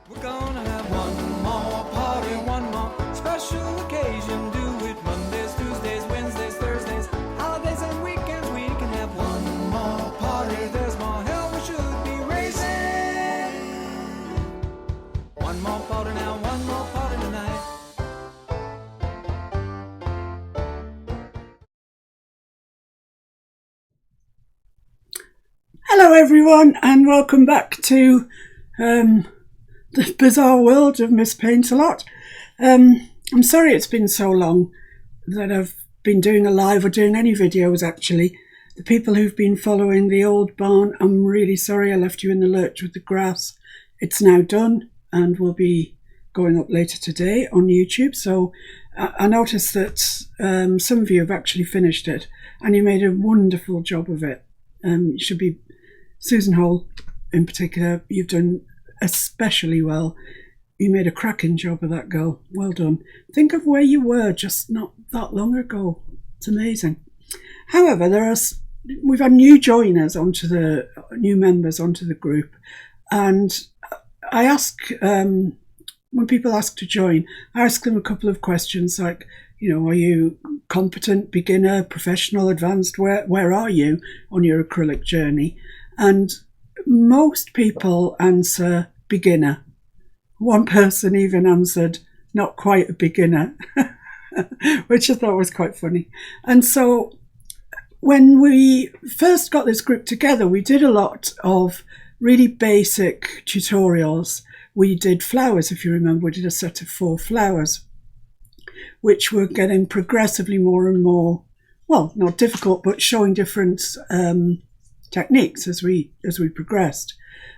We're gonna have one more party, one more special occasion. Do it Mondays, Tuesdays, Wednesdays, Thursdays, holidays and weekends. We can have one more party. There's more hell we should be raising. One more party now, one more party tonight. Hello everyone and welcome back to the bizarre world of Miss Paintalot. I'm sorry it's been so long that I've been doing a live or doing any videos actually. The people who've been following the old barn, I'm really sorry I left you in the lurch with the grass. It's now done and will be going up later today on YouTube. So I noticed that some of you have actually finished it and you made a wonderful job of it. You should be Susan Hole in particular, you've done especially well. You made a cracking job of that, girl. Well done. Think of where you were just not that long ago. It's amazing. However, we've had new joiners new members onto the group, and I ask when people ask to join, I ask them a couple of questions like, are you competent, beginner, professional, advanced? Where are you on your acrylic journey? And most people answer beginner. One person even answered not quite a beginner, which I thought was quite funny. And so when we first got this group together, we did a lot of really basic tutorials. We did flowers, if you remember. We did a set of 4 flowers, which were getting progressively more and more, well, not difficult, but showing different techniques as we progressed.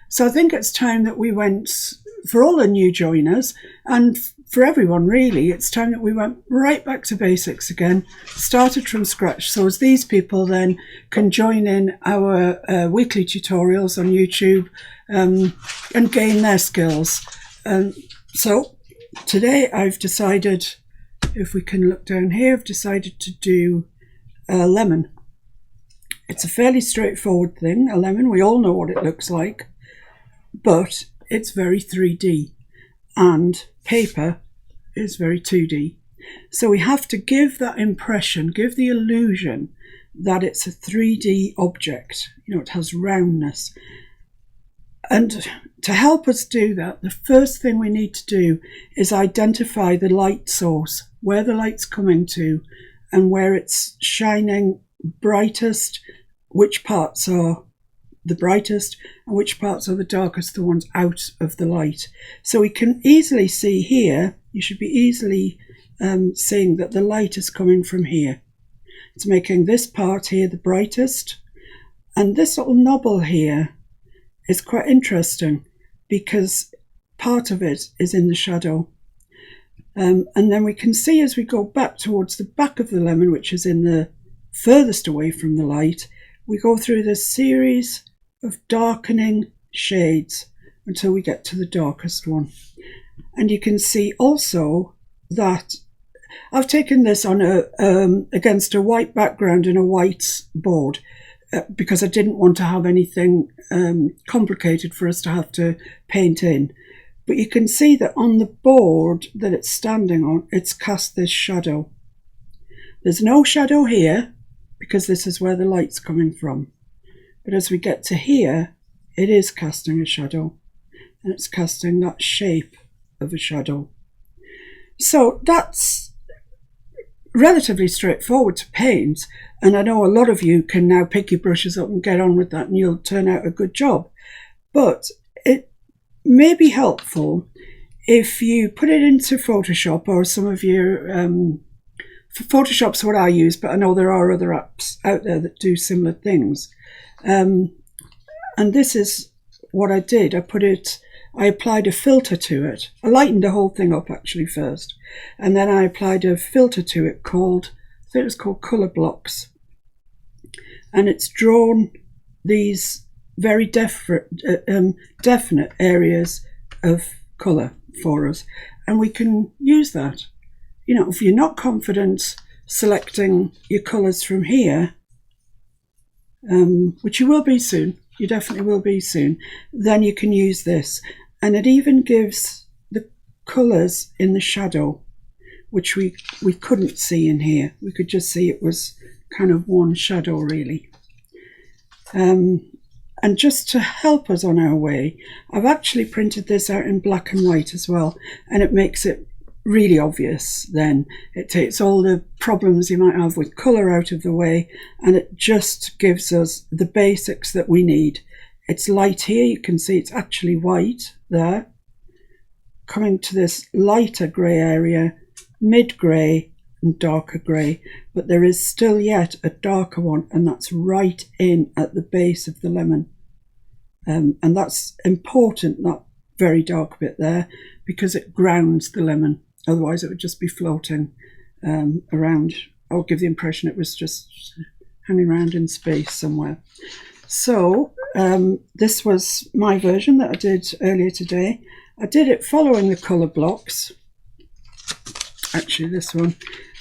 So I think it's time that we went, for all the new joiners and for everyone really, it's time that we went right back to basics again, started from scratch. So as these people then can join in our weekly tutorials on YouTube and gain their skills. So today I've decided, if we can look down here, I've decided to do a lemon. It's a fairly straightforward thing, a lemon. We all know what it looks like, but it's very 3D and paper is very 2D. So we have to give that impression, give the illusion that it's a 3D object. It has roundness. And to help us do that, the first thing we need to do is identify the light source, where the light's coming to and where it's shining brightest, which parts are the brightest and which parts are the darkest, the ones out of the light. So we can easily see here, you should be easily seeing that the light is coming from here. It's making this part here the brightest, and this little knobble here is quite interesting because part of it is in the shadow. And then we can see as we go back towards the back of the lemon, which is in the furthest away from the light, we go through this series of darkening shades until we get to the darkest one. And you can see also that I've taken this on against a white background and a white board because I didn't want to have anything complicated for us to have to paint in. But you can see that on the board that it's standing on, it's cast this shadow. There's no shadow here because this is where the light's coming from. But as we get to here, it is casting a shadow, and it's casting that shape of a shadow. So that's relatively straightforward to paint, and I know a lot of you can now pick your brushes up and get on with that and you'll turn out a good job. But it may be helpful if you put it into Photoshop, or some of your Photoshop's what I use, but I know there are other apps out there that do similar things. And this is what I did. I applied a filter to it. I lightened the whole thing up actually first, and then I applied a filter to it called, I think it was called Colour Blocks. And it's drawn these very definite areas of colour for us. And we can use that. If you're not confident selecting your colours from here, which you will be soon, you definitely will be soon, then you can use this. and it even gives the colours in the shadow, which we couldn't see in here. We could just see it was kind of one shadow really. And just to help us on our way, I've actually printed this out in black and white as well, and it makes it really obvious then. It takes all the problems you might have with colour out of the way, and it just gives us the basics that we need. It's light here, you can see it's actually white there. Coming to this lighter grey area, mid-grey and darker grey, but there is still yet a darker one, and that's right in at the base of the lemon. And that's important, that very dark bit there, because it grounds the lemon. Otherwise it would just be floating around. I would give the impression it was just hanging around in space somewhere. So this was my version that I did earlier today. I did it following the colour blocks, actually this one,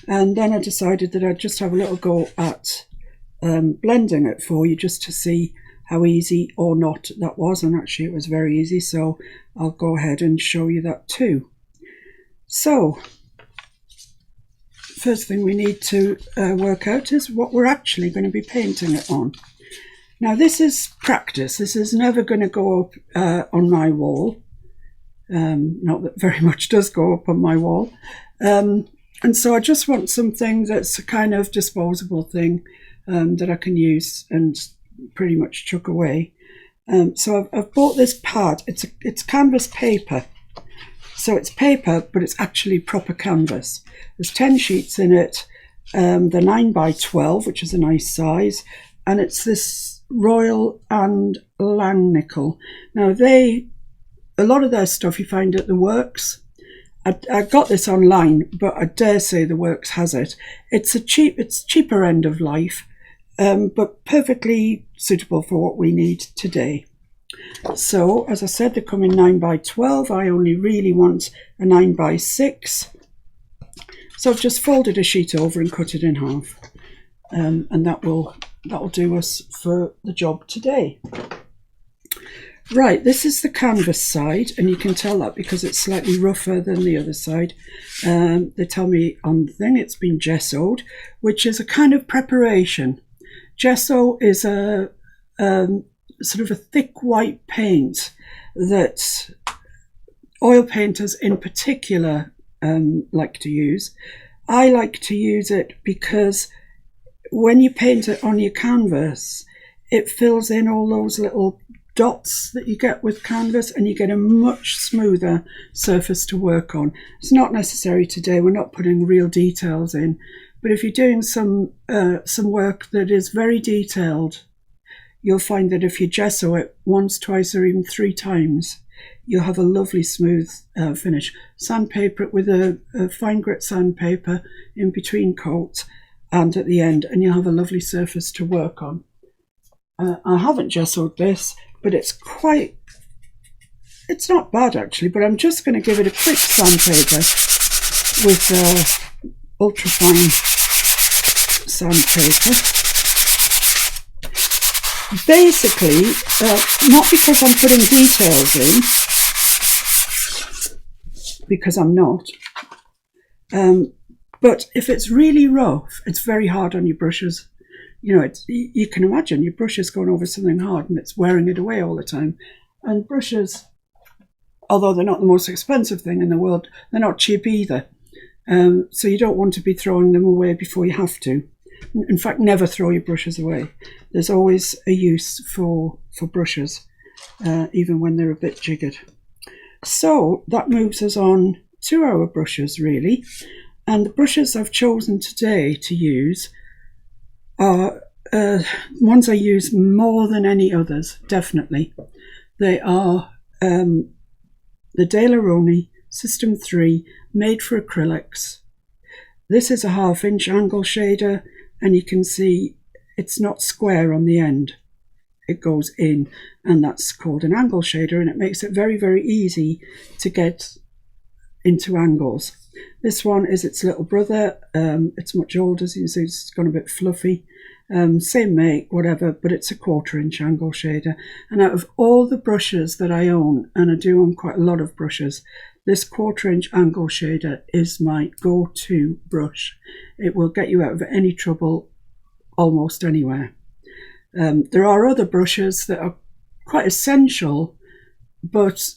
and then I decided that I'd just have a little go at blending it for you, just to see how easy or not that was, and actually it was very easy, so I'll go ahead and show you that too. So first thing we need to work out is what we're actually going to be painting it on. Now this is practice, this is never going to go up on my wall, not that very much does go up on my wall, and so I just want something that's a kind of disposable thing that I can use and pretty much chuck away. So I've bought this pad. It's canvas paper, so it's paper but it's actually proper canvas. There's 10 sheets in it. They're 9 by 12, which is a nice size, and it's this Royal and Langnickel. Now a lot of their stuff you find at the Works. I got this online, but I dare say the Works has it. It's cheaper end of life, but perfectly suitable for what we need today. So as I said, they come in 9 by 12. I only really want a 9 by 6. So I've just folded a sheet over and cut it in half, and that will do us for the job today. Right, this is the canvas side, and you can tell that because it's slightly rougher than the other side. They tell me on the thing it's been gessoed, which is a kind of preparation. Gesso is a sort of a thick white paint that oil painters in particular like to use. I like to use it because when you paint it on your canvas, it fills in all those little dots that you get with canvas, and you get a much smoother surface to work on. It's not necessary today, we're not putting real details in, but if you're doing some work that is very detailed, you'll find that if you gesso it once, twice, or even 3 times, you'll have a lovely smooth finish. Sandpaper it with a fine grit sandpaper in between coats and at the end, and you'll have a lovely surface to work on. I haven't gessoed this, but it's not bad actually, but I'm just going to give it a quick sandpaper with ultra fine sandpaper. Basically, not because I'm putting details in, because I'm not, but if it's really rough, it's very hard on your brushes. You know, you can imagine your brush is going over something hard and it's wearing it away all the time. And brushes, although they're not the most expensive thing in the world, they're not cheap either. So you don't want to be throwing them away before you have to. In fact, never throw your brushes away. There's always a use for brushes, even when they're a bit jiggered. So that moves us on to our brushes, really. And the brushes I've chosen today to use are ones I use more than any others, definitely. They are the Daler-Rowney System 3 made for acrylics. This is a 1/2 inch angle shader, and you can see it's not square on the end. It goes in, and that's called an angle shader, and it makes it very, very easy to get into angles. This one is its little brother. It's much older, so you can see it's gone a bit fluffy. Same make, whatever, but it's a 1/4 inch angle shader. And out of all the brushes that I own, and I do own quite a lot of brushes, this 1/4 inch angle shader is my go-to brush. It will get you out of any trouble almost anywhere. There are other brushes that are quite essential, but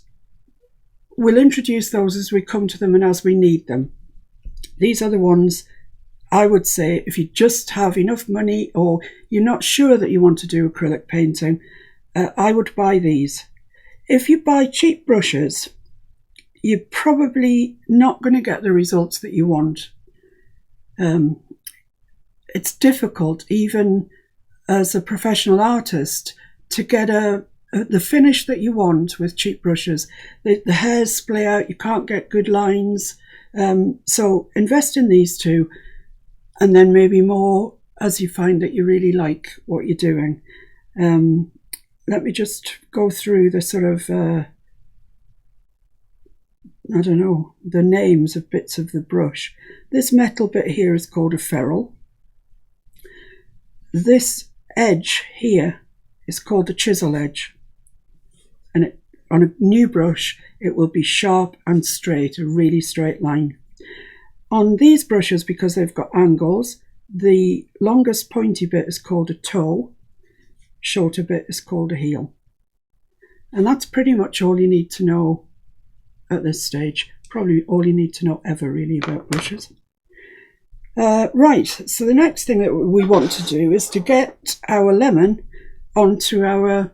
we'll introduce those as we come to them and as we need them. These are the ones I would say, if you just have enough money or you're not sure that you want to do acrylic painting, I would buy these. If you buy cheap brushes, you're probably not going to get the results that you want. It's difficult, even as a professional artist, to get the finish that you want with cheap brushes. The hairs splay out, you can't get good lines. So invest in these two, and then maybe more as you find that you really like what you're doing. Let me just go through the sort of, the names of bits of the brush. This metal bit here is called a ferrule. This edge here is called the chisel edge. And on a new brush, it will be sharp and straight, a really straight line. On these brushes, because they've got angles, the longest pointy bit is called a toe, shorter bit is called a heel. And that's pretty much all you need to know at this stage. Probably all you need to know ever really about brushes. Right, so the next thing that we want to do is to get our lemon onto our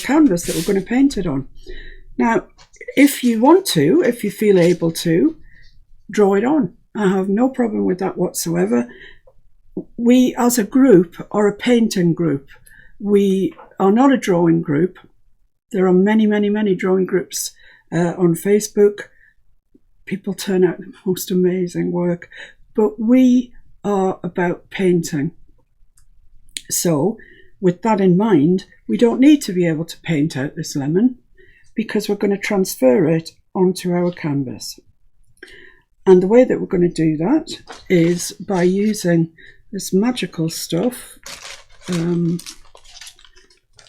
canvas that we're going to paint it on. Now, if you want to, if you feel able to, draw it on. I have no problem with that whatsoever. We, as a group, are a painting group. We are not a drawing group. There are many, many, many drawing groups on Facebook. People turn out the most amazing work. But we are about painting. So, with that in mind, we don't need to be able to paint out this lemon because we're going to transfer it onto our canvas. And the way that we're going to do that is by using this magical stuff.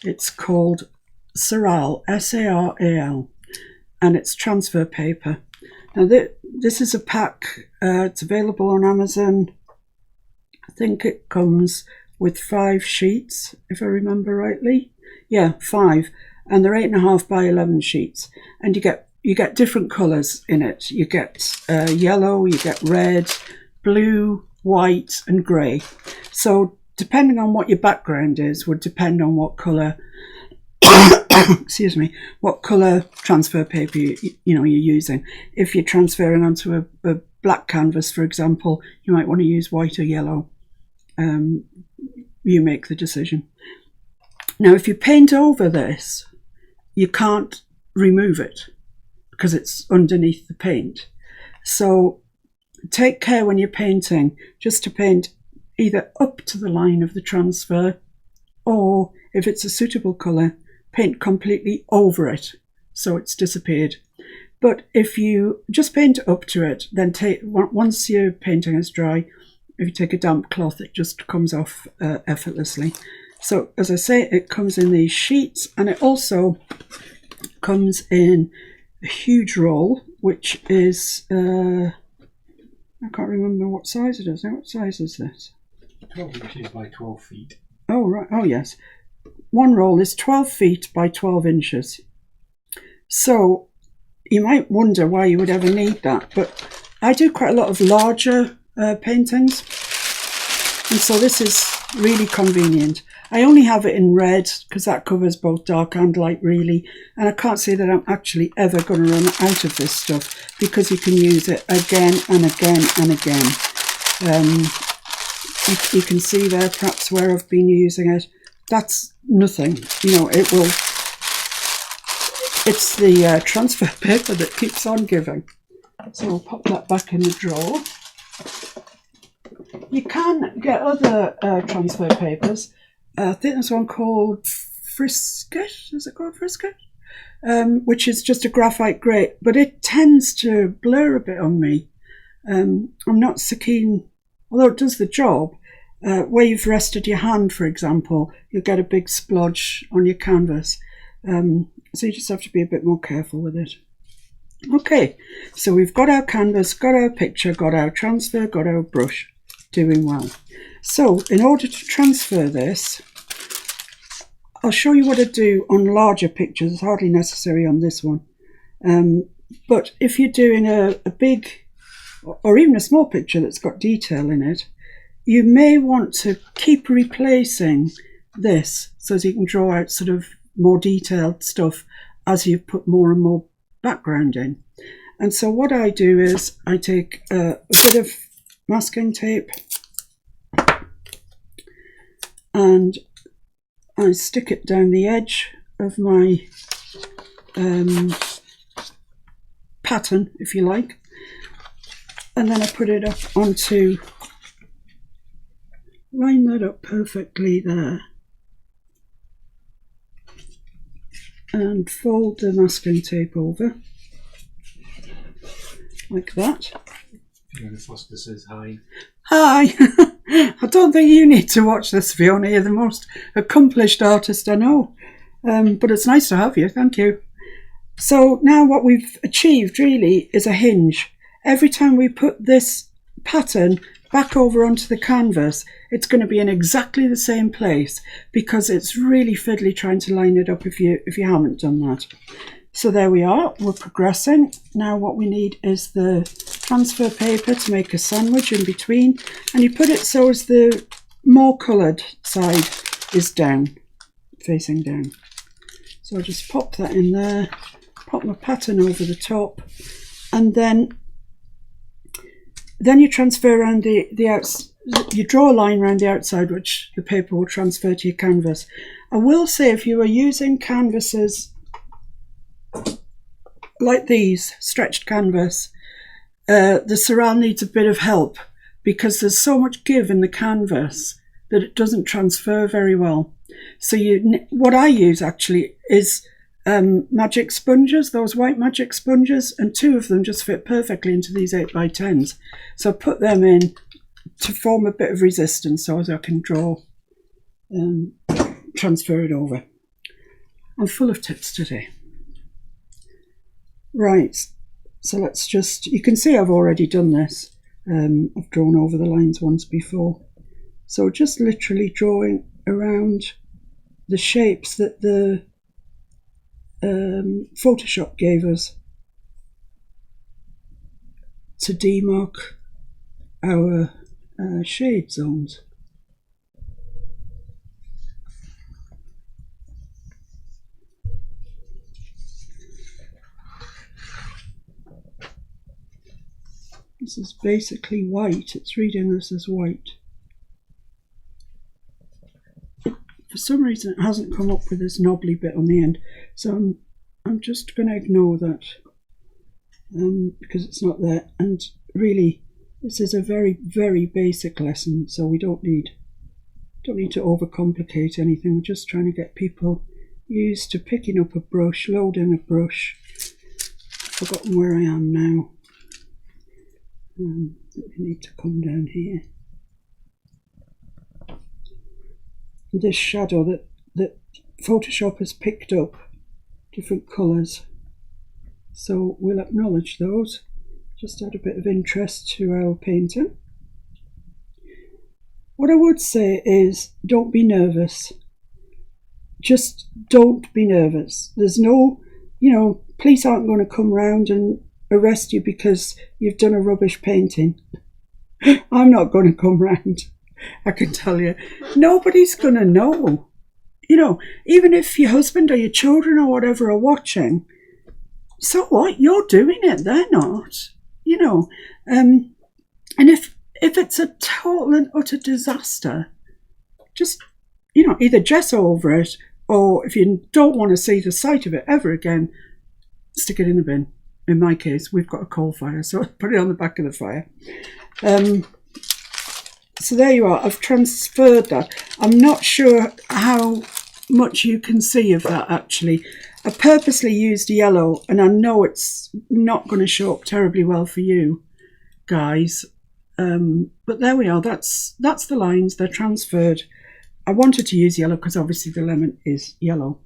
It's called Saral, S-A-R-A-L, and it's transfer paper. Now this is a pack, it's available on Amazon. I think it comes with 5 sheets, if I remember rightly. Yeah, 5, and they're 8.5 by 11 sheets, and you get different colours in it. You get yellow, you get red, blue, white and grey. So depending on what your background is would depend on what colour excuse me, what colour transfer paper you're using. If you're transferring onto a black canvas, for example, you might want to use white or yellow. You make the decision. Now, if you paint over this, you can't remove it because it's underneath the paint. So take care when you're painting just to paint either up to the line of the transfer, or if it's a suitable colour, paint completely over it so it's disappeared. But if you just paint up to it, then once your painting is dry, if you take a damp cloth, it just comes off effortlessly. So as I say, it comes in these sheets, and it also comes in a huge roll, which is I can't remember what size it is now. What size is this? 12 inches by 12 feet. Oh right, oh yes. One roll is 12 feet by 12 inches. So you might wonder why you would ever need that, but I do quite a lot of larger paintings, and so this is really convenient. I only have it in red because that covers both dark and light really, and I can't say that I'm actually ever going to run out of this stuff because you can use it again and again and again. You can see there perhaps where I've been using it. That's nothing, it will, it's the transfer paper that keeps on giving. So we'll pop that back in the drawer. You can get other transfer papers. I think there's one called Frisket, is it called Frisket? Which is just a graphite grey, but it tends to blur a bit on me. I'm not so keen, although it does the job. Where you've rested your hand, for example, you'll get a big splodge on your canvas. So you just have to be a bit more careful with it. Okay, so we've got our canvas, got our picture, got our transfer, got our brush. Doing well. So in order to transfer this, I'll show you what I do on larger pictures. It's hardly necessary on this one. But if you're doing a big or even a small picture that's got detail in it, you may want to keep replacing this so that you can draw out sort of more detailed stuff as you put more and more background in. And so what I do is I take a bit of masking tape and I stick it down the edge of my pattern, if you like, and then I put it up onto, line that up perfectly there, and fold the masking tape over like that. Fiona Foster says hi. Hi! I don't think you need to watch this, Fiona. You're the most accomplished artist I know. But it's nice to have you. Thank you. So now what we've achieved really is a hinge. Every time we put this pattern back over onto the canvas, it's going to be in exactly the same place, because it's really fiddly trying to line it up if you haven't done that. So there we are, we're progressing. Now what we need is the transfer paper to make a sandwich in between, and you put it so as the more coloured side is down, facing down. So I'll just pop that in there, pop my pattern over the top, and then you transfer around the outside. You draw a line around the outside which the paper will transfer to your canvas. I will say, if you are using canvases like these, stretched canvas, the Surreal needs a bit of help, because there's so much give in the canvas that it doesn't transfer very well. So what I use actually is magic sponges, those white magic sponges, and 2 of them just fit perfectly into these 8x10s. So I put them in to form a bit of resistance so as I can draw, transfer it over. I'm full of tips today. Right, so let's just, you can see I've already done this. I've drawn over the lines once before. So just literally drawing around the shapes that the Photoshop gave us to demark our shade zones. This is basically white, it's reading this as white. For some reason it hasn't come up with this knobbly bit on the end, so I'm just going to ignore that because it's not there. And really, this is a very, very basic lesson, so we don't need to overcomplicate anything. We're just trying to get people used to picking up a brush, loading a brush. I've forgotten where I am now. We need to come down here. This shadow that Photoshop has picked up, different colours, so we'll acknowledge those. Just add a bit of interest to our painting. What I would say is, don't be nervous. Just don't be nervous. There's no, police aren't going to come round and arrest you because you've done a rubbish painting. I'm not going to come round, I can tell you. Nobody's going to know. Even if your husband or your children or whatever are watching, so what? You're doing it, they're not. And if it's a total and utter disaster, just, either jess over it, or if you don't want to see the sight of it ever again, stick it in the bin. In my case, we've got a coal fire, so I put it on the back of the fire. So there you are, I've transferred that. I'm not sure how much you can see of that actually. I purposely used yellow, and I know it's not going to show up terribly well for you. guys. But there we are. That's the lines. They're transferred. I wanted to use yellow because obviously the lemon is yellow.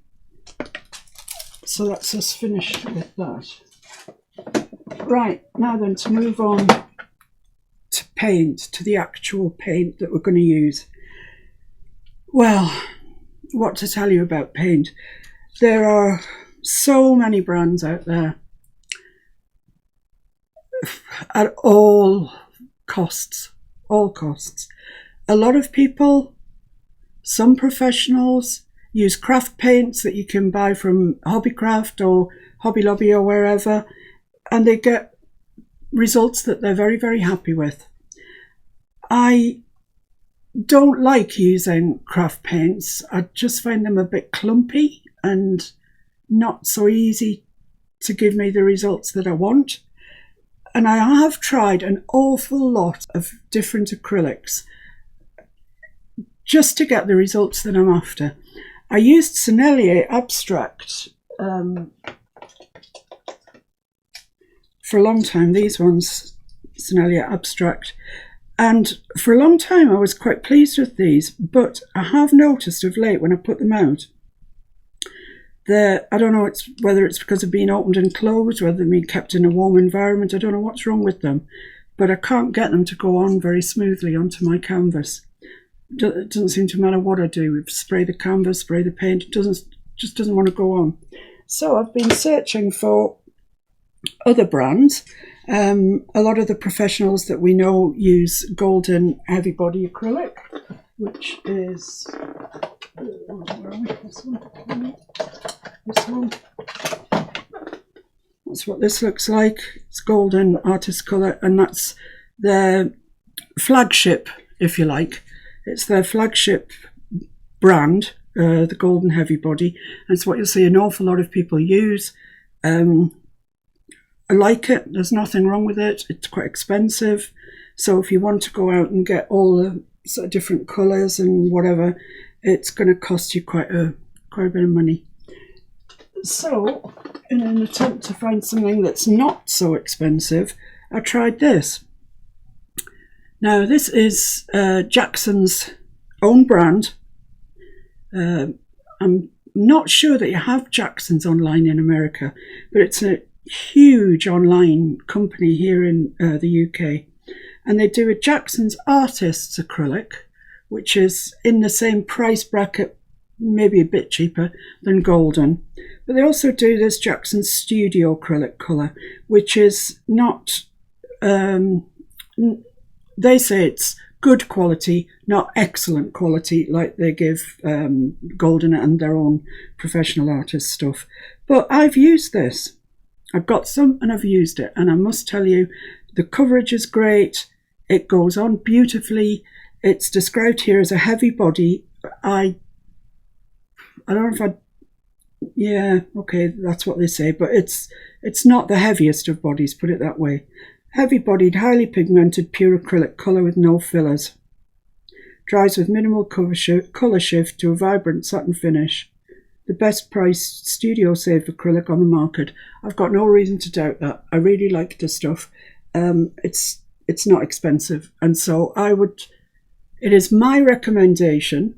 So that's us finished with that. Right, now then to move on to paint, to the actual paint that we're going to use. Well, what to tell you about paint? There are so many brands out there at all costs. A lot of people, some professionals, use craft paints that you can buy from Hobbycraft or Hobby Lobby or wherever, and they get results that they're very, very happy with. I don't like using craft paints. I just find them a bit clumpy and not so easy to give me the results that I want. And I have tried an awful lot of different acrylics just to get the results that I'm after. I used Sennelier Abstract for a long time, these ones, Sennelier Abstract. And for a long time I was quite pleased with these, but I have noticed of late when I put them out, I don't know whether it's because of being opened and closed, whether they've been kept in a warm environment, I don't know what's wrong with them, but I can't get them to go on very smoothly onto my canvas. It doesn't seem to matter what I do. Spray the canvas, spray the paint, it just doesn't want to go on. So I've been searching for other brands. A lot of the professionals that we know use Golden Heavy Body Acrylic, which is where are we? This one. This one. That's what this looks like. It's Golden Artist Colour, and that's their flagship, if you like. It's their flagship brand, the Golden Heavy Body, and it's what you'll see an awful lot of people use. I like it. There's nothing wrong with it. It's quite expensive, so if you want to go out and get all the sort of different colours and whatever, it's going to cost you quite a bit of money. So, in an attempt to find something that's not so expensive, I tried this. Now, this is Jackson's own brand. I'm not sure that you have Jackson's online in America, but it's a huge online company here in the UK. And they do a Jackson's Artists acrylic, which is in the same price bracket, maybe a bit cheaper than Golden. But they also do this Jackson's Studio acrylic colour, which is not... they say it's good quality, not excellent quality, like they give Golden and their own professional artist stuff. But I've used this. I've got some and I've used it, and I must tell you, the coverage is great. It goes on beautifully. It's described here as a heavy body. I don't know if yeah, okay, that's what they say, but it's not the heaviest of bodies, put it that way. Heavy-bodied, highly pigmented, pure acrylic colour with no fillers. Dries with minimal colour shift to a vibrant satin finish. The best priced studio safe acrylic on the market. I've got no reason to doubt that. I really like the stuff. It's not expensive, and so it is my recommendation,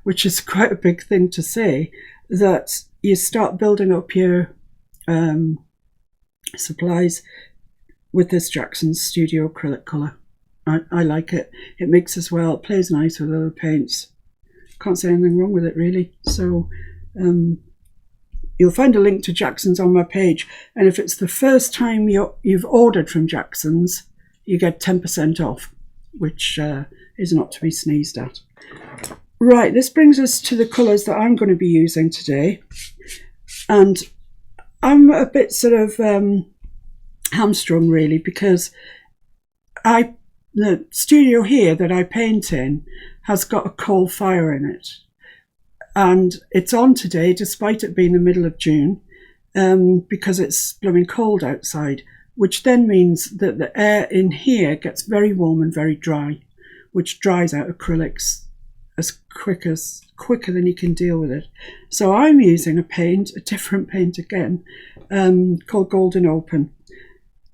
which is quite a big thing to say, that you start building up your supplies with this Jackson's Studio acrylic colour. I like it. It mixes well, it plays nice with other paints. Can't say anything wrong with it, really. So you'll find a link to Jackson's on my page, and if it's the first time you've ordered from Jackson's, you get 10% off, which is not to be sneezed at. Right, this brings us to the colours that I'm going to be using today, and I'm a bit sort of hamstrung, really, because the studio here that I paint in has got a coal fire in it, and it's on today despite it being the middle of June, because it's blooming cold outside, which then means that the air in here gets very warm and very dry, which dries out acrylics quicker than you can deal with it. So I'm using a different paint again, called Golden Open.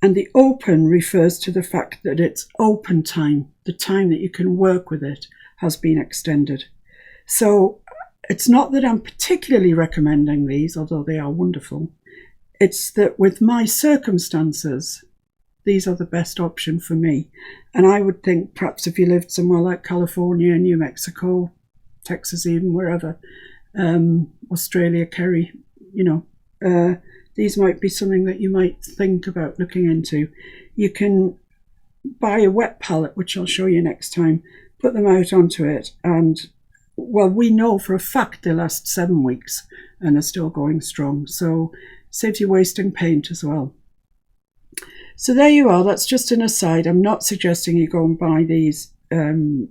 And the open refers to the fact that it's open time. The time that you can work with it has been extended. So it's not that I'm particularly recommending these, although they are wonderful. It's that with my circumstances, these are the best option for me. And I would think perhaps if you lived somewhere like California, New Mexico, Texas, even wherever, Australia, Kerry, these might be something that you might think about looking into. You can buy a wet palette, which I'll show you next time, put them out onto it, and well, we know for a fact they last 7 weeks and are still going strong. So saves you wasting paint as well. So there you are. That's just an aside. I'm not suggesting you go and buy these. They're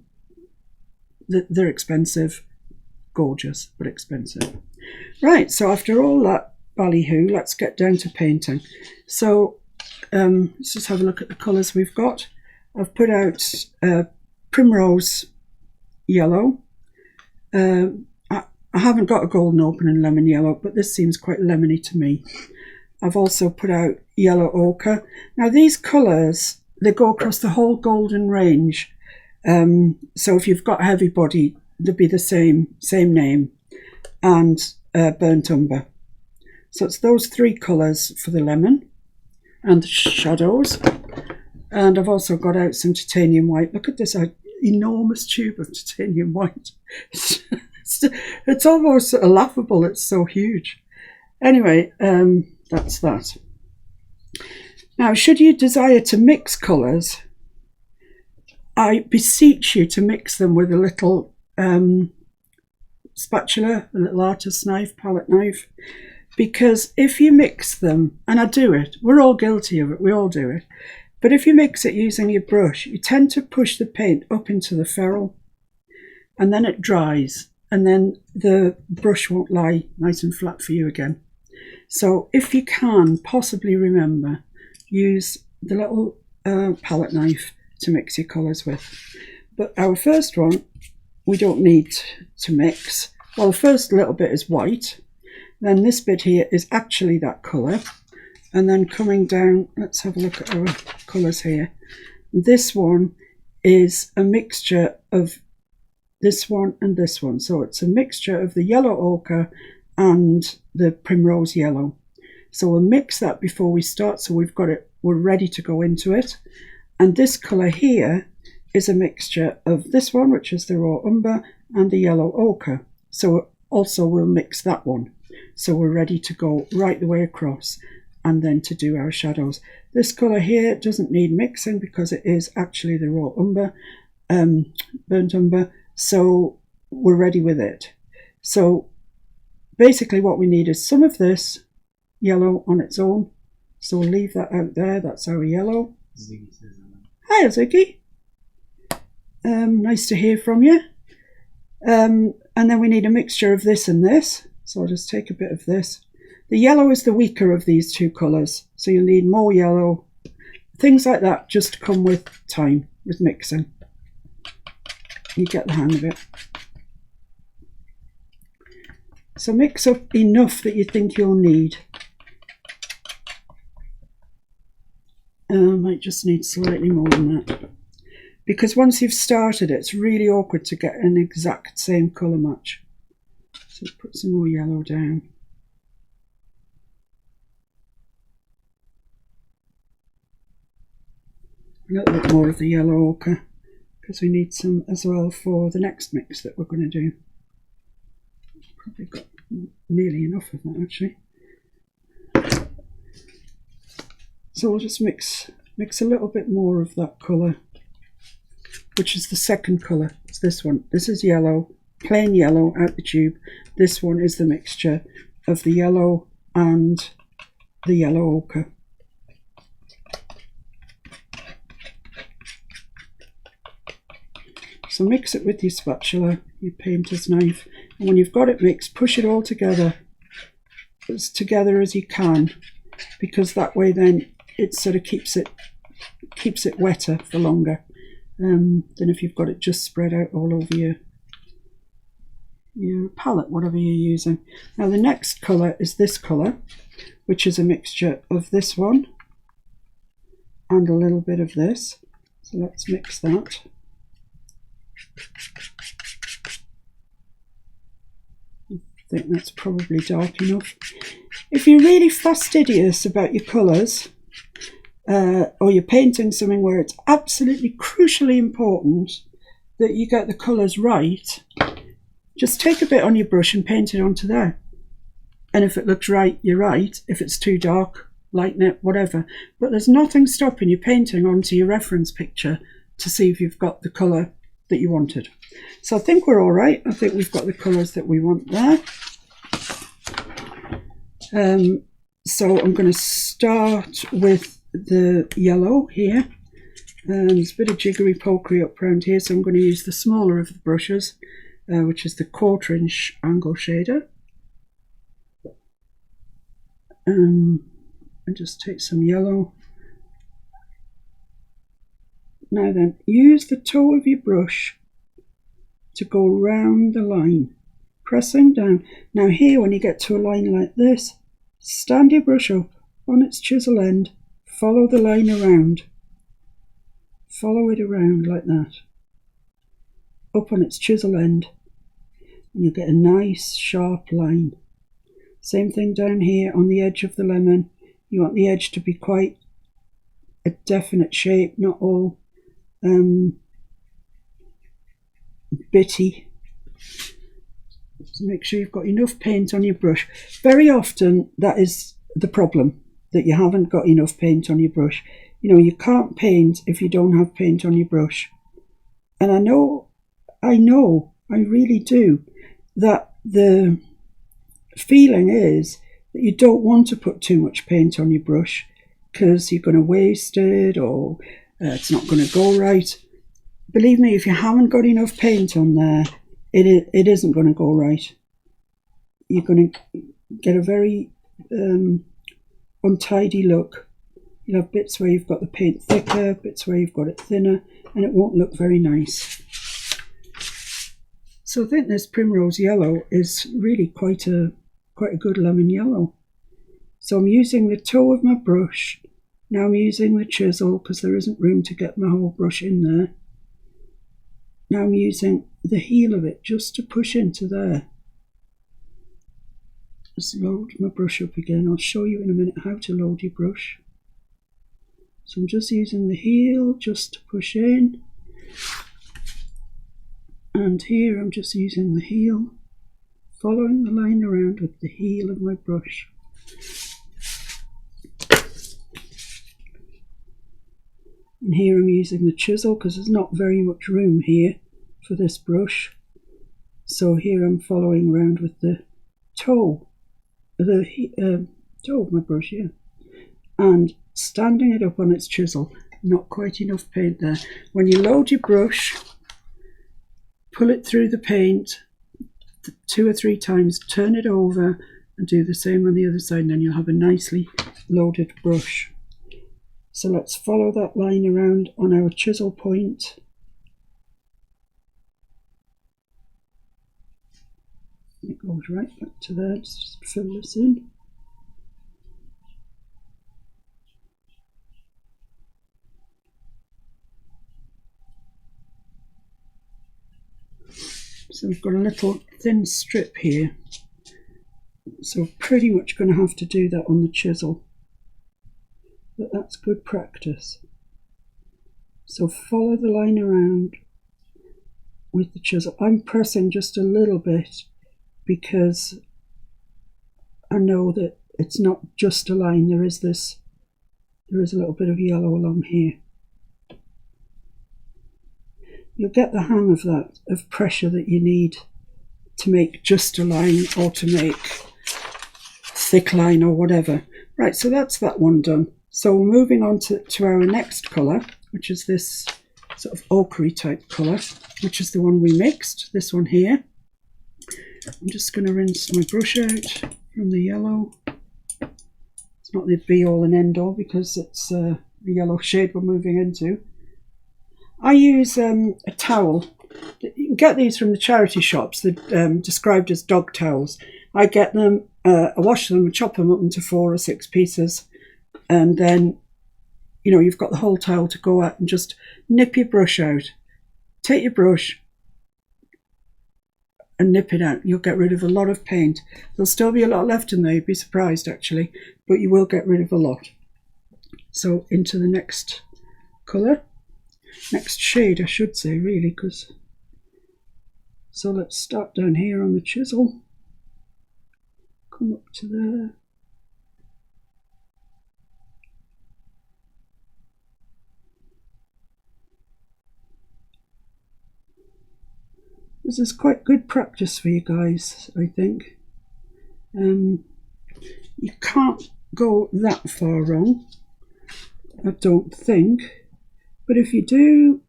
expensive, gorgeous, but expensive. Right, so after all that ballyhoo, let's get down to painting. So let's just have a look at the colours we've got. I've put out primrose yellow. I haven't got a golden opal and lemon yellow, but this seems quite lemony to me. I've also put out yellow ochre. Now these colours, they go across the whole golden range. So if you've got heavy body, they'll be the same name, and burnt umber. So it's those 3 colours for the lemon and the shadows. And I've also got out some titanium white. Look at this enormous tube of titanium white. It's almost laughable. It's so huge. Anyway, that's that. Now, should you desire to mix colours, I beseech you to mix them with a little spatula, a little artist's knife, palette knife, because if you mix them, and I do it, we're all guilty of it, we all do it, but if you mix it using your brush, you tend to push the paint up into the ferrule, and then it dries, and then the brush won't lie nice and flat for you again. So if you can possibly remember, use the little palette knife to mix your colours with. But our first one, we don't need to mix. Well, the first little bit is white. Then this bit here is actually that colour. And then coming down, let's have a look at our colours here. This one is a mixture of this one and this one. So it's a mixture of the yellow ochre and the primrose yellow. So we'll mix that before we start, so we've got it, we're ready to go into it. And this colour here is a mixture of this one, which is the raw umber, and the yellow ochre. So also we'll mix that one. So we're ready to go right the way across and then to do our shadows. This colour here doesn't need mixing because it is actually the raw umber, burnt umber. So we're ready with it. So basically what we need is some of this yellow on its own. So we'll leave that out there. That's our yellow. Ziggy says Hi, Ziggy. Nice to hear from you. And then we need a mixture of this and this. So I'll just take a bit of this. The yellow is the weaker of these 2 colours. So you'll need more yellow. Things like that just come with time, with mixing. You get the hang of it. So mix up enough that you think you'll need. Might just need slightly more than that. Because once you've started it, it's really awkward to get an exact same colour match. So put some more yellow down. A little bit more of the yellow ochre, because we need some as well for the next mix that we're going to do. Probably got nearly enough of that actually. So we'll just mix a little bit more of that colour, which is the second colour. It's this one. This is yellow, plain yellow out the tube. This one is the mixture of the yellow and the yellow ochre. So mix it with your spatula, your painter's knife, and when you've got it mixed, push it all together, as together as you can, because that way then it sort of keeps it wetter for longer than if you've got it just spread out all over your palette, whatever you're using. Now the next colour is this colour, which is a mixture of this one and a little bit of this. So let's mix that. I think that's probably dark enough. If you're really fastidious about your colours, or you're painting something where it's absolutely crucially important that you get the colours right, just take a bit on your brush and paint it onto there. And if it looks right, you're right. If it's too dark, lighten it, whatever. But there's nothing stopping you painting onto your reference picture to see if you've got the colour that you wanted. So I think we're all right. I think we've got the colours that we want there. So I'm going to start with the yellow here. There's a bit of jiggery pokery up around here, so I'm going to use the smaller of the brushes, which is the 1/4 inch angle shader. And just take some yellow. Now then, use the toe of your brush to go round the line, pressing down. Now here, when you get to a line like this, stand your brush up on its chisel end, follow the line around. Follow it around like that, up on its chisel end, and you get a nice sharp line. Same thing down here on the edge of the lemon. You want the edge to be quite a definite shape, not all bitty. So make sure you've got enough paint on your brush. Very often that is the problem, that you haven't got enough paint on your brush. You know, you can't paint if you don't have paint on your brush. And I know, I really do, that the feeling is that you don't want to put too much paint on your brush because you're going to waste it, or it's not going to go right. Believe me, if you haven't got enough paint on there, it isn't going to go right. You're going to get a very untidy look. You'll have bits where you've got the paint thicker, bits where you've got it thinner, and it won't look very nice. So I think this primrose yellow is really quite a good lemon yellow. So I'm using the toe of my brush. Now I'm using the chisel because there isn't room to get my whole brush in there. Now I'm using the heel of it just to push into there. Just load my brush up again. I'll show you in a minute how to load your brush. So I'm just using the heel just to push in. And here I'm just using the heel, following the line around with the heel of my brush. And here I'm using the chisel because there's not very much room here for this brush. So here I'm following around with the toe, toe of my brush, yeah. And standing it up on its chisel. Not quite enough paint there. When you load your brush, pull it through the paint 2 or 3 times, turn it over and do the same on the other side, and then you'll have a nicely loaded brush. So let's follow that line around on our chisel point. It goes right back to there. Let's just fill this in. So we've got a little thin strip here. So we're pretty much going to have to do that on the chisel. But that's good practice. So follow the line around with the chisel. I'm pressing just a little bit because I know that it's not just a line. There is a little bit of yellow along here. You'll get the hang of that, of pressure that you need to make just a line or to make thick line or whatever. Right, so that's that one done. So we're moving on to our next colour, which is this sort of ochre type colour, which is the one we mixed, this one here. I'm just going to rinse my brush out from the yellow. It's not the be all and end all because it's the yellow shade we're moving into. I use a towel. You can get these from the charity shops. They're described as dog towels. I get them, I wash them, chop them up into 4 or 6 pieces, and then you know, you've got the whole towel to go at and just nip your brush out. Take your brush and nip it out. You'll get rid of a lot of paint. There'll still be a lot left in there, you'd be surprised actually, but you will get rid of a lot. So into the next colour, next shade I should say really, because so let's start down here on the chisel, come up to there. This is quite good practice for you guys, I think. You can't go that far wrong, I don't think, but if you do,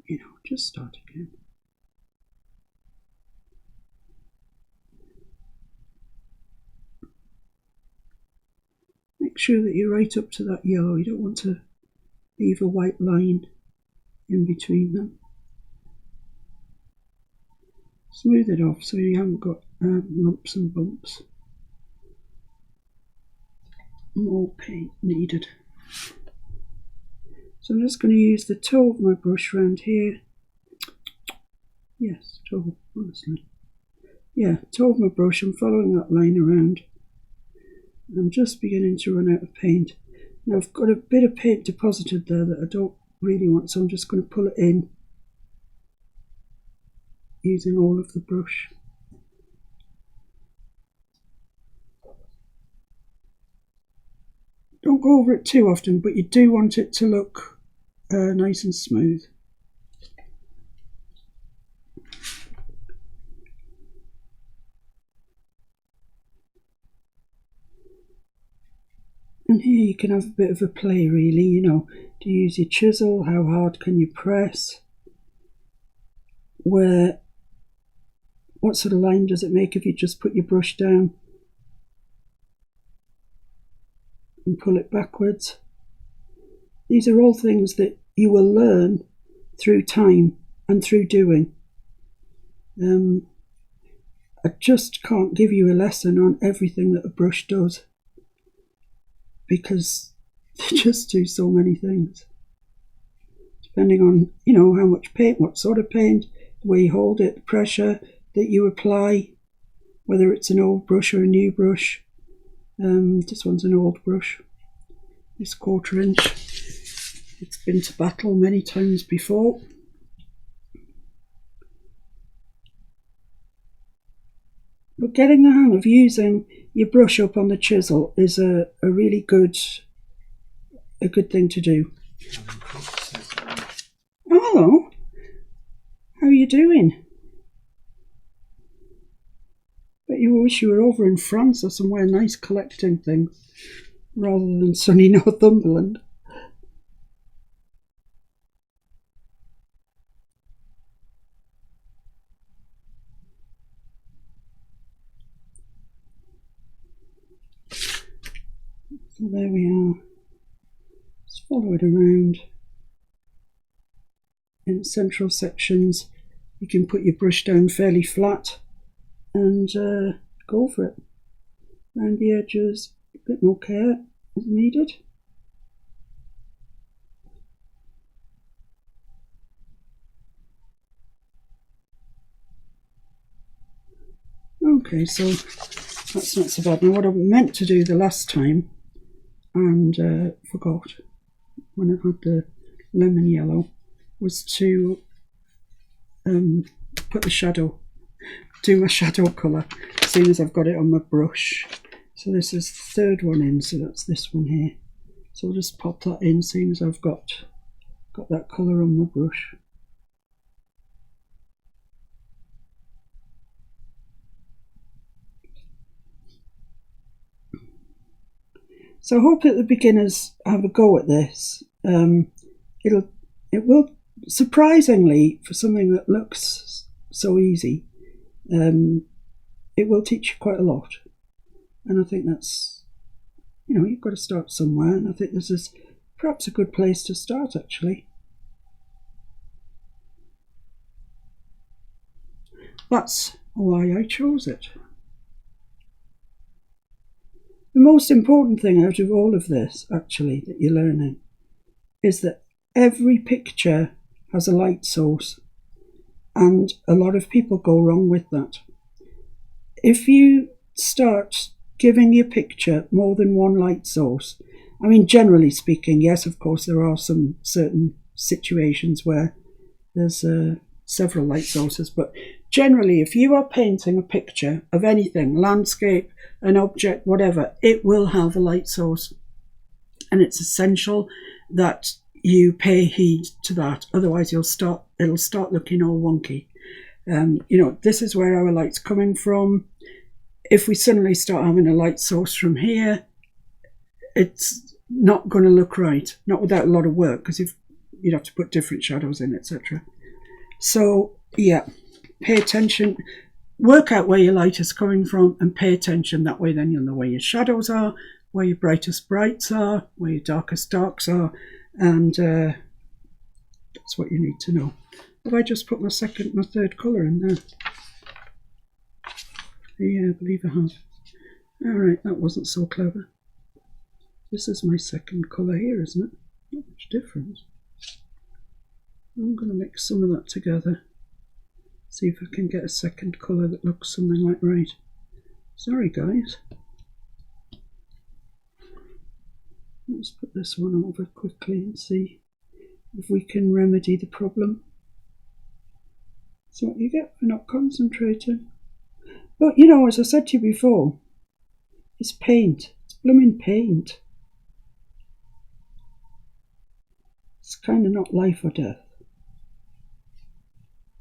you know, just start again. Make sure that you're right up to that yellow. You don't want to leave a white line in between them. Smooth it off so you haven't got lumps and bumps. More paint needed. So I'm just going to use the toe of my brush around here. Yes, toe, honestly. Yeah, toe of my brush, I'm following that line around. I'm just beginning to run out of paint. Now I've got a bit of paint deposited there that I don't really want, so I'm just going to pull it in using all of the brush. Don't go over it too often, but you do want it to look nice and smooth. And here you can have a bit of a play really, you know, do you use your chisel, how hard can you press, what sort of line does it make if you just put your brush down and pull it backwards. These are all things that you will learn through time and through doing. I just can't give you a lesson on everything that a brush does, because they just do so many things. Depending on, you know, how much paint, what sort of paint, the way you hold it, the pressure that you apply, whether it's an old brush or a new brush. This one's an old brush, this 1/4 inch. It's been to battle many times before. But getting the hang of using your brush up on the chisel is a really good thing to do. Oh, hello. How are you doing? Bet you wish you were over in France or somewhere nice collecting things rather than sunny Northumberland. So there we are. Just follow it around. In central sections, you can put your brush down fairly flat and go for it. Around the edges, a bit more care is needed. Okay, so that's not so bad. Now what I meant to do the last time and forgot when I had the lemon yellow was to put the shadow, do my shadow colour as soon as I've got it on my brush. So this is the third one in, so that's this one here. So I'll just pop that in as soon as I've got that colour on my brush. So I hope that the beginners have a go at this. It will, surprisingly, for something that looks so easy, it will teach you quite a lot. And I think that's, you know, you've got to start somewhere, and I think this is perhaps a good place to start actually. That's why I chose it. The most important thing out of all of this, actually, that you're learning, is that every picture has a light source, and a lot of people go wrong with that. If you start giving your picture more than one light source, I mean, generally speaking, yes, of course, there are some certain situations where there's several light sources, but generally, if you are painting a picture of anything, landscape, an object, whatever, it will have a light source. And it's essential that you pay heed to that. Otherwise, it'll start looking all wonky. This is where our light's coming from. If we suddenly start having a light source from here, it's not going to look right. Not without a lot of work, because you'd have to put different shadows in, etc. So, yeah, pay attention. Work out where your light is coming from and pay attention. That way then you'll know where your shadows are, where your brightest brights are, where your darkest darks are, and that's what you need to know. Have I just put my third colour in there? Yeah, I believe I have. Alright, that wasn't so clever. This is my second colour here, isn't it? Not much difference. I'm going to mix some of that together. See if I can get a second colour that looks something like right. Sorry guys. Let's put this one over quickly and see if we can remedy the problem. That's what you get for not concentrating. But as I said to you before, it's paint. It's blooming paint. It's kind of not life or death.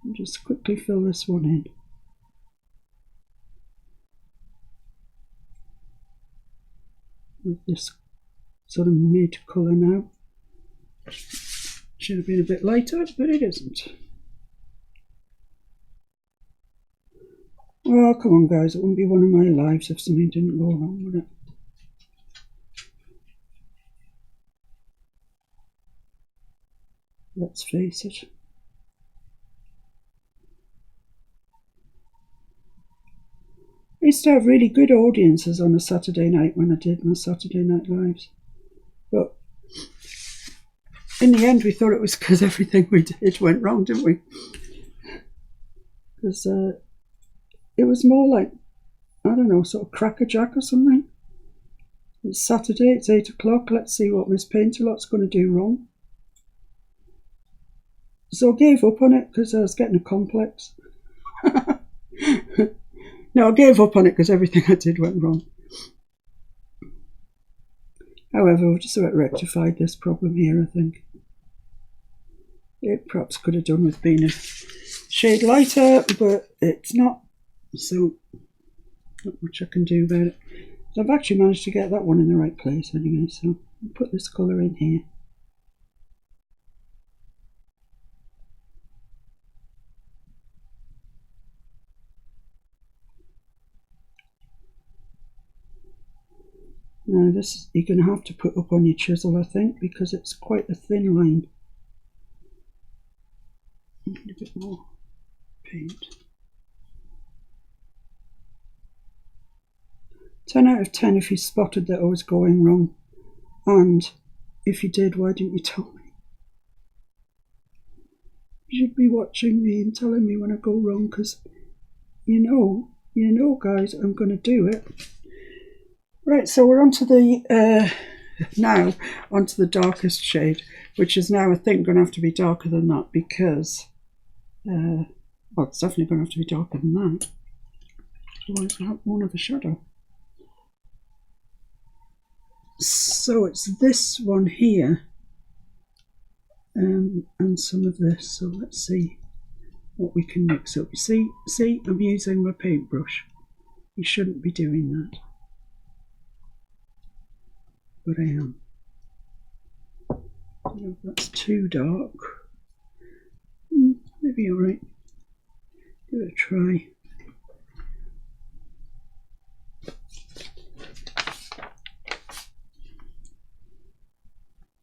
I'll just quickly fill this one in. With this sort of mid colour now. Should have been a bit lighter, but it isn't. Oh, come on guys, it wouldn't be one of my lives if something didn't go wrong, would it? Let's face it. I used to have really good audiences on a Saturday night when I did my Saturday Night Lives. But in the end, we thought it was because everything we did went wrong, didn't we? Because it was more like, I don't know, sort of crackerjack or something. It's Saturday, it's 8 o'clock, let's see what Miss Paintalot's going to do wrong. So I gave up on it because I was getting a complex. No, I gave up on it because everything I did went wrong. However, we've just about rectified this problem here, I think. It perhaps could have done with being a shade lighter, but it's not. So, not much I can do about it. So I've actually managed to get that one in the right place anyway, so I'll put this colour in here. Now this you're going to have to put up on your chisel, I think, because it's quite a thin line. I need a bit more paint. 10 out of 10 if you spotted that I was going wrong, and if you did, why didn't you tell me? You should be watching me and telling me when I go wrong, because you know guys, I'm going to do it. Right, so we're onto the now onto the darkest shade, which is now I think going to have to be darker than that, because well, it's definitely going to have to be darker than that, otherwise I won't have a shadow. So it's this one here, and some of this. So let's see what we can mix up. See, I'm using my paintbrush. You shouldn't be doing that, but I am. I don't know if that's too dark. Maybe alright. Give it a try.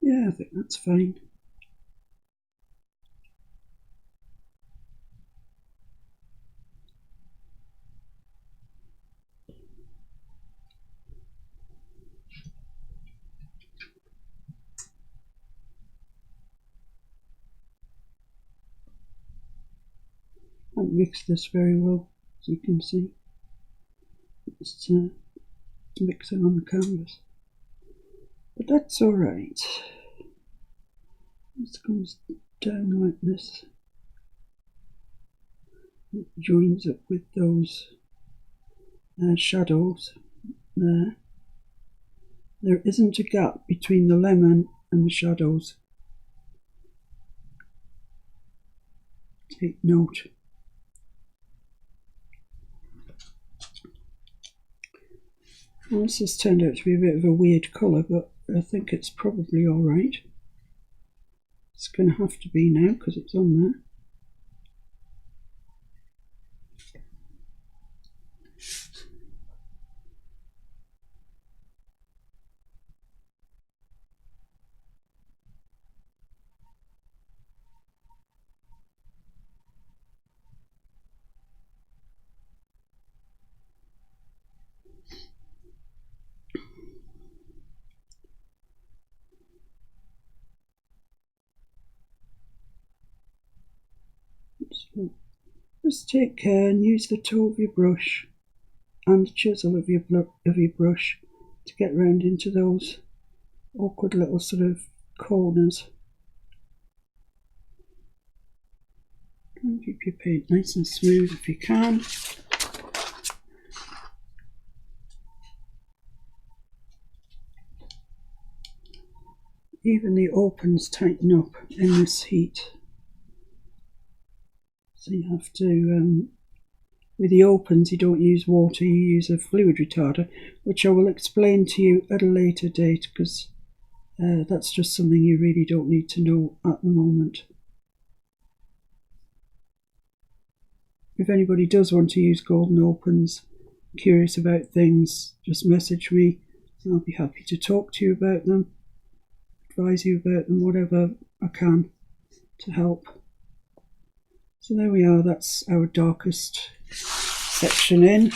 Yeah, I think that's fine. can't mix this very well, as you can see. It's mixing on the canvas. But that's alright. This comes down like this. It joins up with those shadows there. There isn't a gap between the lemon and the shadows. Take note. Well, this has turned out to be a bit of a weird colour, but I think it's probably alright. It's going to have to be now because it's on there. So just take care and use the toe of your brush and the chisel of your brush to get round into those awkward little sort of corners. And keep your paint nice and smooth if you can. Even the opens tighten up in this heat. So you have to, with the opens you don't use water, you use a fluid retarder, which I will explain to you at a later date because that's just something you really don't need to know at the moment. If anybody does want to use golden opens, curious about things, just message me and I'll be happy to talk to you about them, advise you about them, whatever I can to help. So there we are, that's our darkest section in.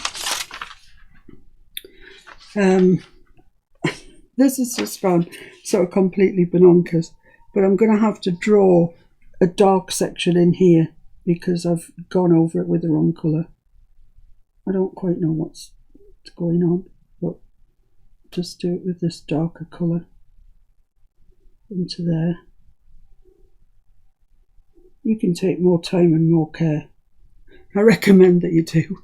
This has just gone sort of completely bonkers, but I'm going to have to draw a dark section in here because I've gone over it with the wrong colour. I don't quite know what's going on, but just do it with this darker colour into there. You can take more time and more care. I recommend that you do.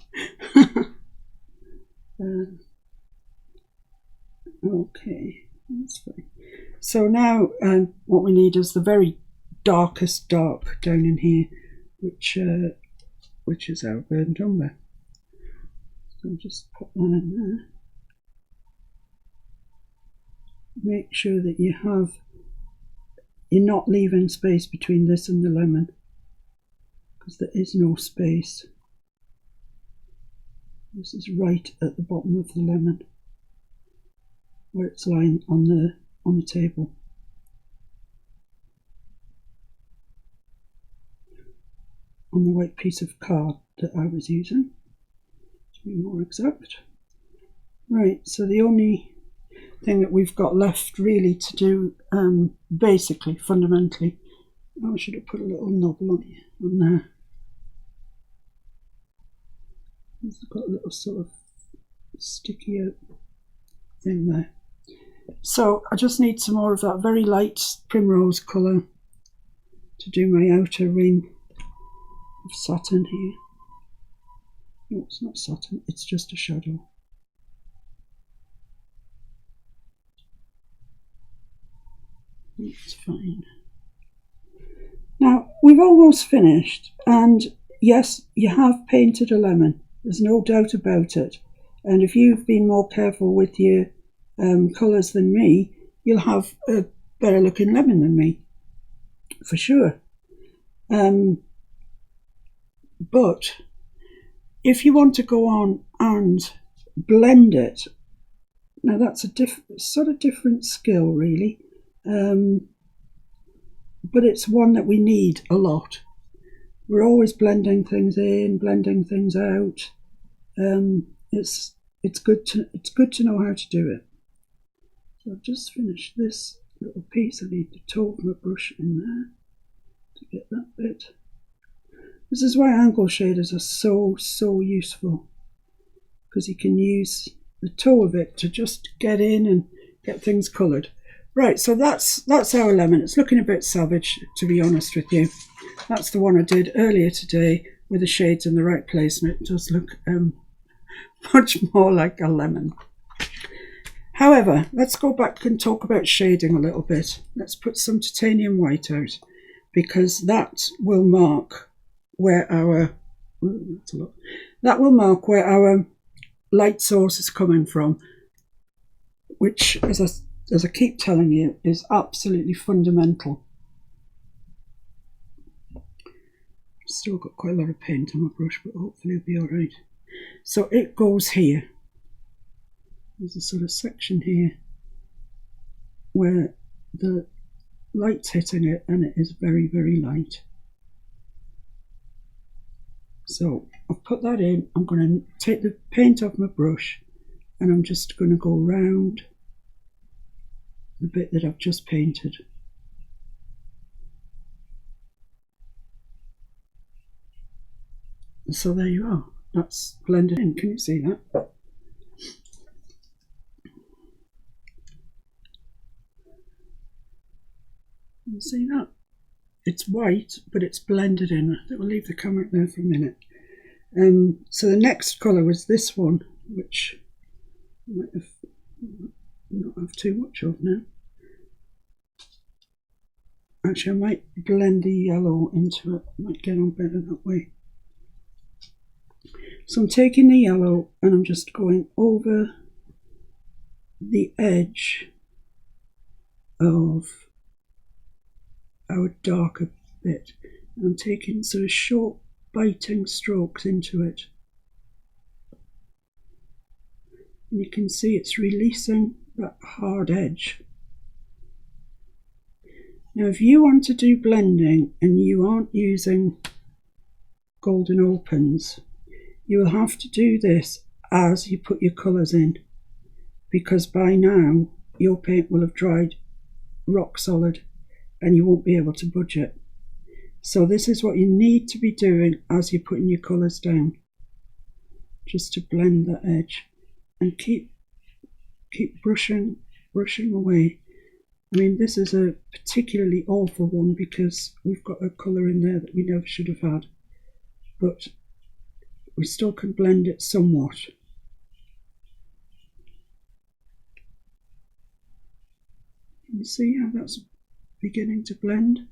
Okay, that's fine. So now what we need is the very darkest dark down in here, which is our burnt umber. So just put that in there. Make sure that you're not leaving space between this and the lemon, because there is no space. This is right at the bottom of the lemon, where it's lying on the table. On the white piece of card that I was using, to be more exact. Right, so the only thing that we've got left really to do, basically, fundamentally, I should have put a little nobble on there. It's got a little sort of sticky out thing there. So I just need some more of that very light primrose colour to do my outer ring of satin here. No, it's not satin, it's just a shadow. That's fine. Now, we've almost finished, and yes, you have painted a lemon. There's no doubt about it. And if you've been more careful with your colours than me, you'll have a better looking lemon than me, for sure. But if you want to go on and blend it, now that's a sort of different skill really, but it's one that we need a lot. We're always blending things in, blending things out. It's good to know how to do it. So I've just finished this little piece. I need the toe of my brush in there to get that bit. This is why angle shaders are so useful, because you can use the toe of it to just get in and get things coloured. Right, so that's our lemon. It's looking a bit savage, to be honest with you. That's the one I did earlier today with the shades in the right place, and it does look much more like a lemon. However, let's go back and talk about shading a little bit. Let's put some titanium white out, because that will mark where our light source is coming from, which, as I keep telling you, is absolutely fundamental. Still got quite a lot of paint on my brush, but hopefully it'll be alright. So it goes here. There's a sort of section here where the light's hitting it, and it is very, very light. So I've put that in. I'm going to take the paint off my brush, and I'm just going to go round the bit that I've just painted. So there you are. That's blended in. Can you see that? You see that? It's white, but it's blended in. I think we'll leave the camera there for a minute. So the next colour was this one, which I might have not have too much of now. Actually, I might blend the yellow into it. I might get on better that way. So I'm taking the yellow and I'm just going over the edge of our darker bit. And I'm taking sort of short biting strokes into it. And you can see it's releasing that hard edge. Now if you want to do blending and you aren't using golden opens, you will have to do this as you put your colours in, because by now your paint will have dried rock solid and you won't be able to budge it. So this is what you need to be doing as you're putting your colours down, just to blend that edge and keep brushing away. I mean, this is a particularly awful one because we've got a colour in there that we never should have had, but we still can blend it somewhat. Can you see how that's beginning to blend?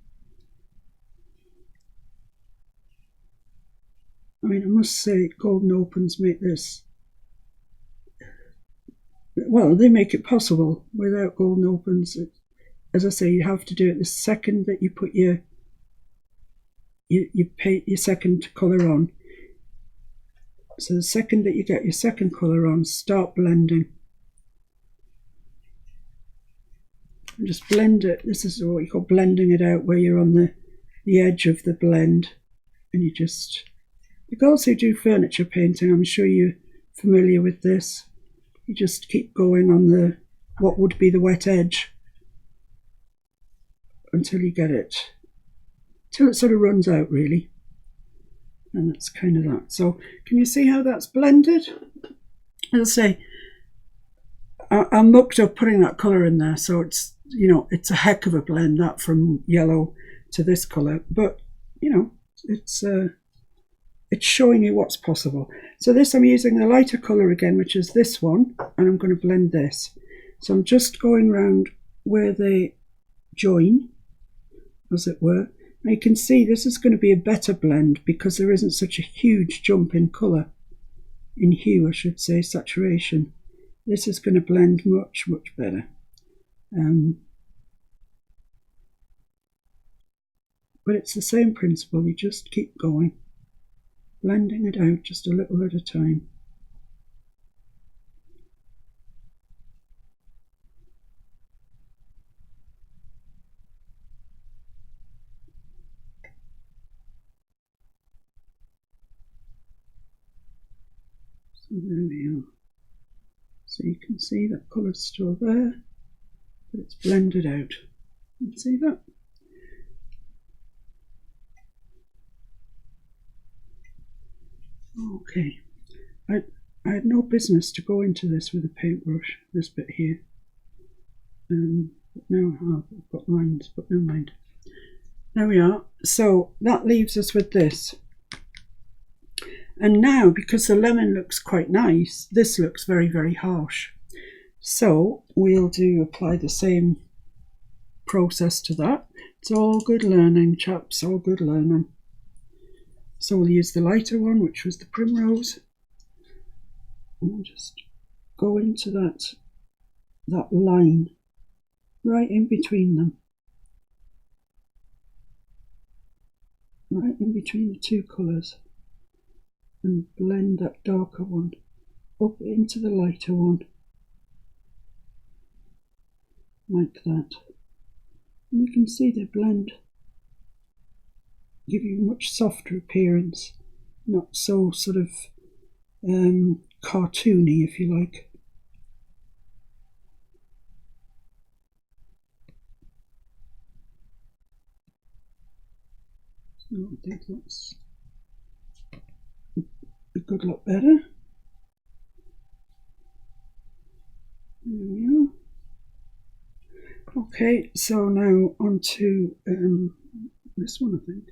I mean, I must say, golden opens make this, well, they make it possible. Without golden opens, as I say, you have to do it the second that you put your paint, your second colour on. So the second that you get your second colour on, start blending. And just blend it. This is what you call blending it out, where you're on the edge of the blend. And you just, the girls who do furniture painting, I'm sure you're familiar with this. You just keep going on the, what would be the wet edge, until you get it, till it sort of runs out really. And that's kind of that. So can you see how that's blended? As I say, I mucked up putting that colour in there, so it's, you know, it's a heck of a blend, that from yellow to this colour, but you know, it's showing you what's possible. So this, I'm using the lighter colour again, which is this one, and I'm going to blend this. So I'm just going round where they join, as it were. And you can see this is going to be a better blend because there isn't such a huge jump in colour, in hue I should say, saturation. This is going to blend much, much better. But it's the same principle, you just keep going, blending it out just a little at a time. So there we are. So you can see that colour's still there, but it's blended out. You can see that? Okay, I had no business to go into this with a paintbrush, this bit here. But now I have, I've got lines, but never mind. There we are. So that leaves us with this. And now, because the lemon looks quite nice, this looks very, very harsh. So we'll apply the same process to that. It's all good learning, chaps, all good learning. So we'll use the lighter one, which was the primrose. And we'll just go into that line right in between them. Right in between the two colours. And blend that darker one up into the lighter one. Like that. And you can see they blend. Give you a much softer appearance. Not so sort of cartoony, if you like. So I think that's a good lot better. There we are. Okay, so now on to this one, I think.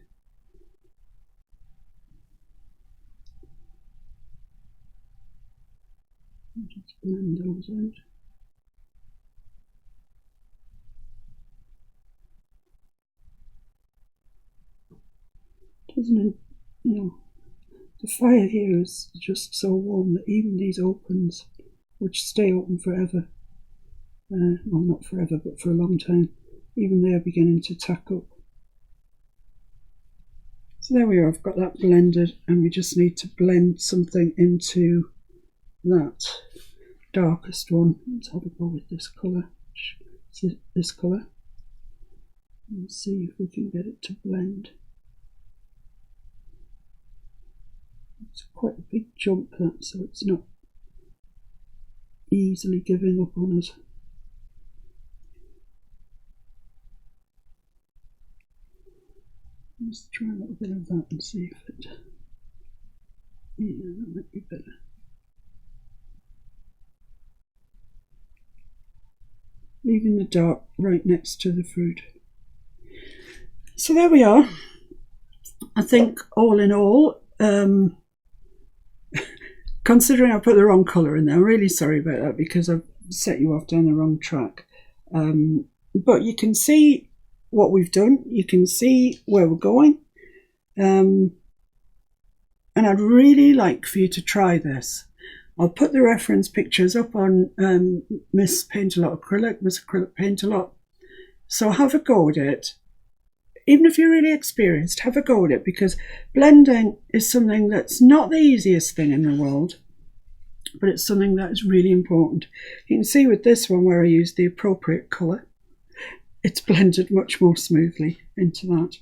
I'll just blend those out. Doesn't it, you know, the fire here is just so warm that even these opens, which stay open forever, well, not forever, but for a long time, even they are beginning to tack up. So there we are, I've got that blended, and we just need to blend something into that darkest one. Let's have a go with this colour, this colour, and see if we can get it to blend. It's quite a big jump, that, so it's not easily giving up on us. Let's try a little bit of that and see if it, yeah, that might be better. Leaving the dark right next to the fruit. So there we are. I think all in all, considering I put the wrong colour in there, I'm really sorry about that because I've set you off down the wrong track. But you can see what we've done. You can see where we're going. And I'd really like for you to try this. I'll put the reference pictures up on Miss Paintalot Acrylic, Miss Acrylic Paintalot. So have a go at it. Even if you're really experienced, have a go at it, because blending is something that's not the easiest thing in the world, but it's something that is really important. You can see with this one where I used the appropriate colour, it's blended much more smoothly into that.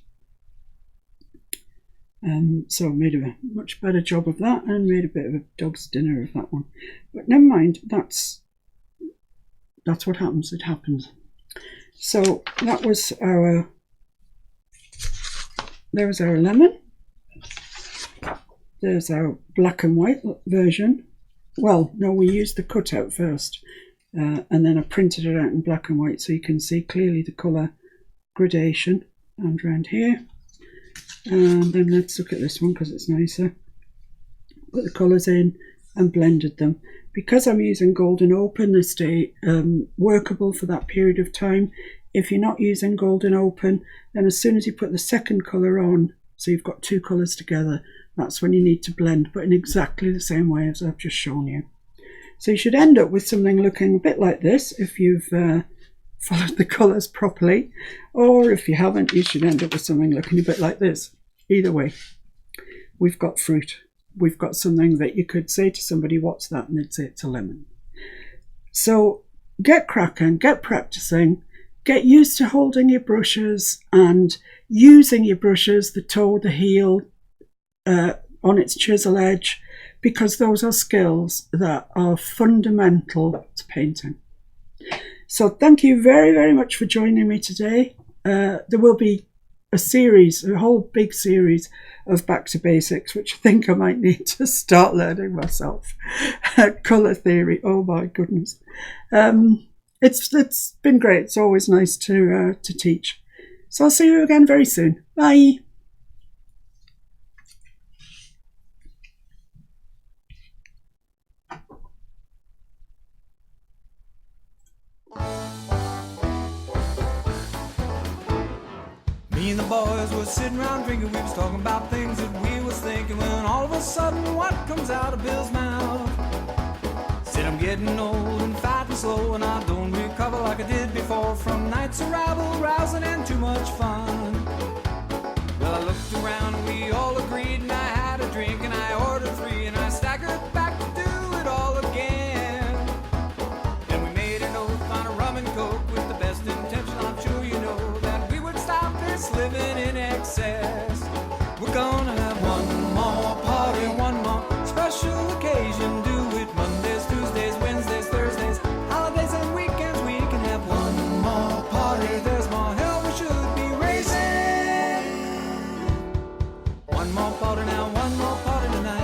So I made a much better job of that and made a bit of a dog's dinner of that one. But never mind, that's what happens, it happens. So that was there was our lemon. There's our black and white version. Well, no, we used the cutout first, and then I printed it out in black and white so you can see clearly the colour gradation. And around here. And then let's look at this one because it's nicer. Put the colours in and blended them. Because I'm using Golden Open, they stay workable for that period of time. If you're not using Golden Open, then as soon as you put the second colour on, so you've got two colours together, that's when you need to blend, but in exactly the same way as I've just shown you. So you should end up with something looking a bit like this if you've followed the colours properly, or if you haven't, you should end up with something looking a bit like this. Either way, we've got fruit. We've got something that you could say to somebody, what's that? And they'd say it's a lemon. So get cracking, get practicing, get used to holding your brushes and using your brushes, the toe, the heel, on its chisel edge, because those are skills that are fundamental to painting. So thank you very, very much for joining me today. There will be a series, a whole big series of back to basics, which I think I might need to start learning myself. Colour theory, oh my goodness. It's been great. It's always nice to teach. So I'll see you again very soon. Bye. Me and the boys was sitting around drinking, we was talking about things that we was thinking, when all of a sudden what comes out of Bill's mouth? Said I'm getting old and fat and slow, and I don't recover like I did before from nights of rabble, rousing and too much fun. Well, I looked around and we all agreed, and I had a drink and I ordered 3, and I staggered back to do it all again. And we made an oath on a rum and coke with the best intention, I'm sure you know, that we would stop this living in excess. We're gonna have one more party, one more special occasion. Do it Mondays, Tuesdays, Wednesdays, Thursdays, holidays and weekends. We can have one more party. There's more hell we should be raising. One more party now, one more party tonight.